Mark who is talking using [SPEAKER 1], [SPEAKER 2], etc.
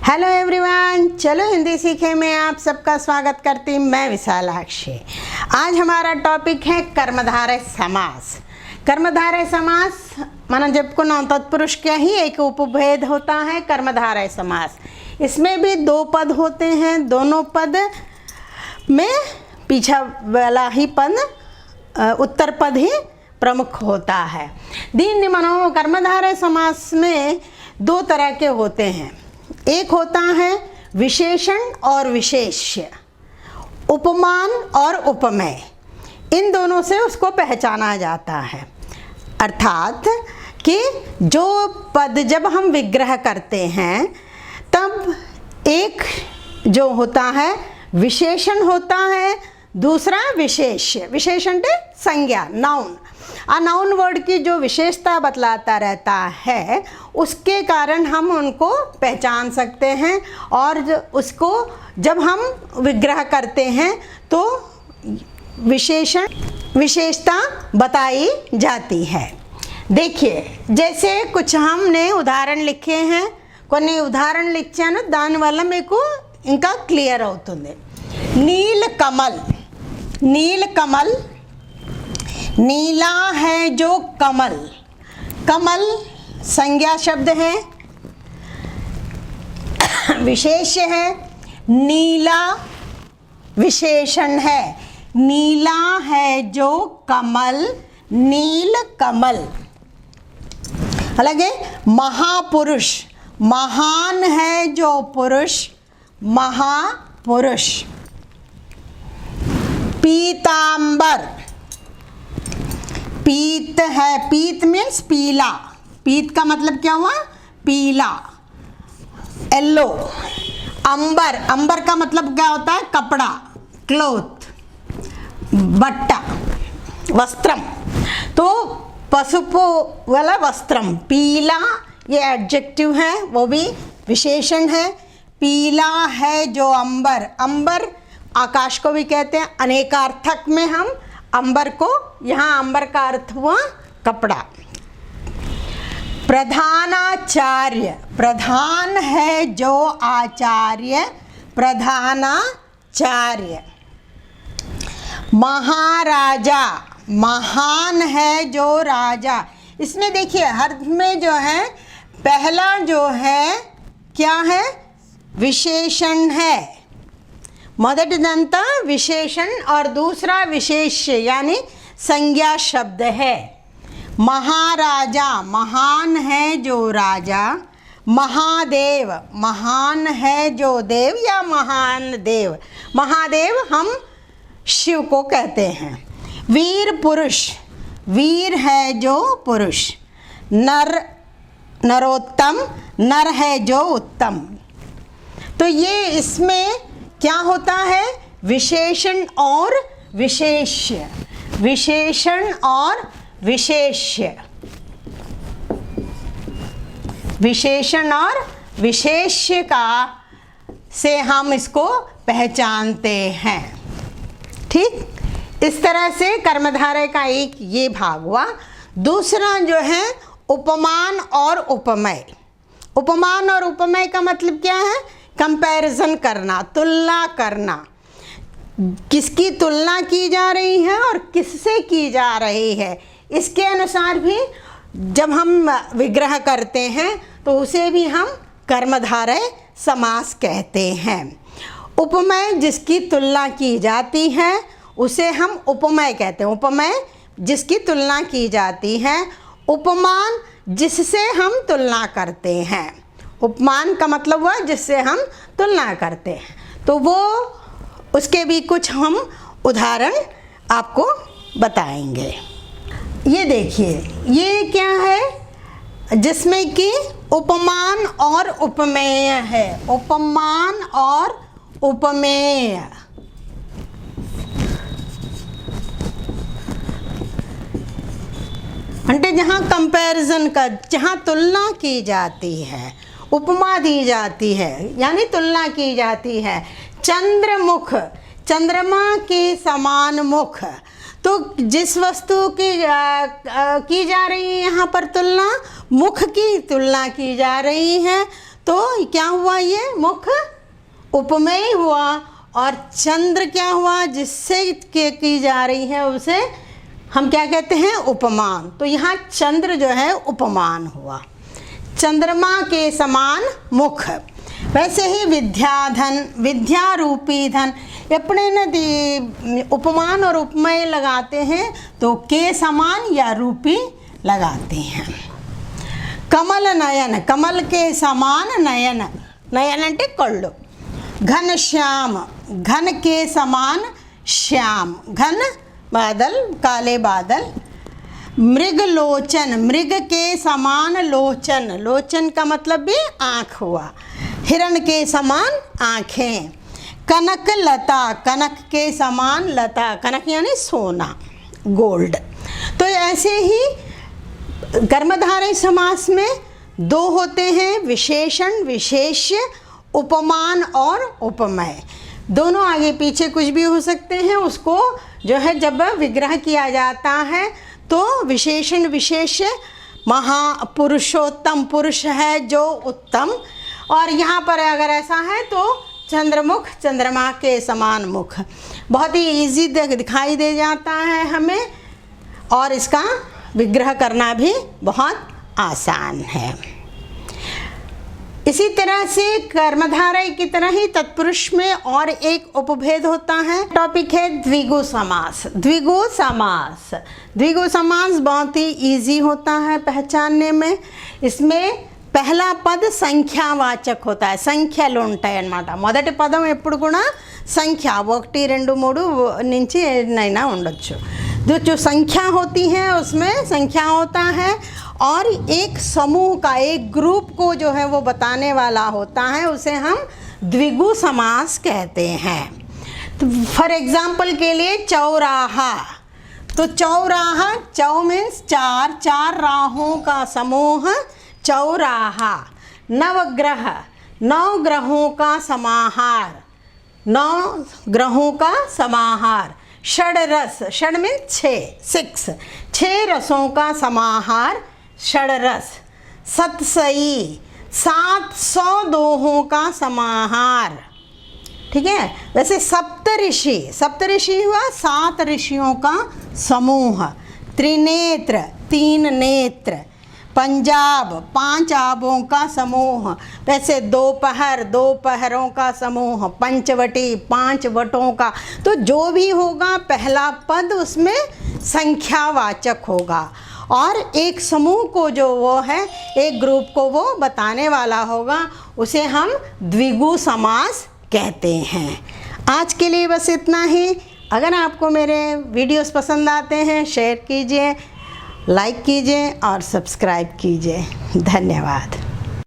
[SPEAKER 1] Hello everyone, चलो हिंदी सीखे में आप सबका स्वागत करती हूँ मैं विशालाक्षी। आज हमारा टॉपिक है कर्मधारय समास। कर्मधारय समास माना जबकुन तत्पुरुष का ही एक उपभेद होता है कर्मधारय समास। इसमें भी दो पद होते हैं, दोनों पद में पीछा वाला ही पद उत्तर पद ही प्रमुख होता है। दीन निमनो कर्मधारय समास में दो तरह के होते हैं। एक होता है विशेषण और विशेष्य, उपमान और उपमेय। इन दोनों से उसको पहचाना जाता है। अर्थात कि जो पद जब हम विग्रह करते हैं तब एक जो होता है विशेषण होता है, दूसरा विशेष्य। विशेषण है संज्ञा, नाउन। नाउन वर्ड की जो विशेषता बतलाता रहता है उसके कारण हम उनको पहचान सकते हैं, और उसको जब हम विग्रह करते हैं तो विशेषता बताई जाती है। देखिए, जैसे कुछ हमने उदाहरण लिखे हैं, కొన్ని उदाहरण लिखाను దానివల్ల మీకు ఇంకా క్లియర్ అవుతుంది। नील कमल, नील कमल, नीला है जो कमल। कमल संज्ञा शब्द है, विशेष्य है। नीला विशेषण है। नीला है जो कमल, नील कमल। अलग महापुरुष, महान है जो पुरुष, महापुरुष। पीतांबर, पीत है, पीत मीन्स पीला। पीत का मतलब क्या हुआ? पीला, येलो। अंबर, अंबर का मतलब क्या होता है? कपड़ा, क्लोथ, बट्टा, वस्त्रम। तो पసుపు वाला वस्त्रम, पीला ये एडजेक्टिव है, वो भी विशेषण है। पीला है जो अंबर, अंबर आकाश को भी कहते हैं। अनेकार्थक में हम अंबर को, यहाँ अंबर का अर्थ हुआ कपड़ा। प्रधानाचार्य, प्रधान है जो आचार्य, प्रधानाचार्य। महाराजा, महान है जो राजा। इसमें देखिए हर में जो है पहला जो है क्या है? विशेषण है। మొదటిదంతా विशेषण और दूसरा विशेष्य यानी संज्ञा शब्द है। महाराजा, महान है जो राजा। महादेव, महान है जो देव या महान देव। महादेव हम शिव को कहते हैं। वीर पुरुष, वीर है जो पुरुष। नर, नरोत्तम, नर है जो उत्तम। तो ये इसमें क्या होता है? विशेषण और विशेष्य, विशेषण और विशेष्य, विशेषण और विशेष्य का से हम इसको पहचानते हैं। ठीक, इस तरह से कर्मधारय का एक ये भाग हुआ। दूसरा जो है उपमान और उपमेय। उपमान और उपमेय का मतलब क्या है? कंपैरिजन करना, तुलना करना। किसकी तुलना की जा रही है और किससे की जा रही है, इसके अनुसार भी जब हम विग्रह करते हैं तो उसे भी हम कर्मधारय समास कहते हैं। उपमेय जिसकी तुलना की जाती है उसे हम उपमेय कहते हैं। उपमेय जिसकी तुलना की जाती है। उपमान जिससे हम तुलना करते हैं। उपमान का मतलब हुआ जिससे हम तुलना करते हैं। तो वो उसके भी कुछ हम उदाहरण आपको बताएंगे। ये देखिए, ये क्या है? जिसमें कि उपमान और उपमेय है। उपमान और उपमेय, అంటే जहाँ कंपैरिजन का, जहाँ तुलना की जाती है, उपमा दी जाती है यानी तुलना की जाती है। चंद्रमुख, चंद्रमा के समान मुख। तो जिस वस्तु की जा रही है यहाँ पर तुलना, मुख की तुलना की जा रही है। तो क्या हुआ, ये मुख उपमेय हुआ, और चंद्र क्या हुआ, जिससे की जा रही है उसे हम क्या कहते हैं, उपमान। तो यहाँ चंद्र जो है उपमान हुआ, चंद्रमा के समान मुख। वैसे ही विद्याधन, विद्या रूपी धन, अपने न उपमान और उपमेय लगाते हैं तो के समान या रूपी लगाते हैं। कमल नयन, कमल के समान नयन, नयन అంటే कళ్ళు। घन श्याम, घन के समान श्याम, घन बादल, काले बादल। मृग लोचन, मृग के समान लोचन, लोचन का मतलब भी आँख हुआ, हिरण के समान आँखें। कनक लता, कनक के समान लता, कनक यानी सोना, गोल्ड। तो ऐसे ही कर्मधारय समास में दो होते हैं, विशेषण, विशेष्य, उपमान और उपमेय। दोनों आगे पीछे कुछ भी हो सकते हैं, उसको जो है जब विग्रह किया जाता है तो विशेषण विशेष्य, महापुरुषोत्तम, पुरुष है जो उत्तम, और यहाँ पर अगर ऐसा है तो चंद्रमुख, चंद्रमा के समान मुख। बहुत ही इजी दिखाई दे जाता है हमें, और इसका विग्रह करना भी बहुत आसान है। इसी तरह से कर्मधारय की तरह ही तत्पुरुष में और एक उपभेद होता है। टॉपिक है द्विगु समास। द्विगु समास, द्विगु समास बहुत ही इजी होता है पहचानने में। इसमें पहला पद संख्यावाचक होता है, సంఖ్యలు ఉంటాయి అన్నమాట। మొదటి పదం ఎప్పుడు కూడా संख्या, 1 2 3 నుంచి ఎన్నైనా ఉండొచ్చు। जो संख्या होती है उसमें संख्या होता है, और एक समूह का, एक ग्रुप को जो है वो बताने वाला होता है, उसे हम द्विगु समास कहते हैं। तो फॉर एग्जाम्पल के लिए चौराहा, तो चौराहा, चौ मीन्स चार, चार राहों का समूह चौराहा। नवग्रह, 9 ग्रहों का समाहार, 9 ग्रहों का समाहार। षडरस, षड में 6, 6 रसों का समाहार, षडरस। सतसई, 700 दोहों का समाहार। ठीक है। वैसे सप्तऋषि, सप्तऋषि हुआ 7 ऋषियों का समूह। त्रिनेत्र, 3 नेत्र। पंजाब, 5 आबों का समूह। वैसे दोपहर, 2 पहरों का समूह। पंचवटी, 5 वटों का। तो जो भी होगा पहला पद उसमें संख्यावाचक होगा, और एक समूह को जो वो है, एक ग्रुप को वो बताने वाला होगा, उसे हम द्विगु समास कहते हैं। आज के लिए बस इतना ही। अगर आपको मेरे वीडियोस पसंद आते हैं, शेयर कीजिए, लाइक कीजिए और सब्सक्राइब कीजिए। धन्यवाद।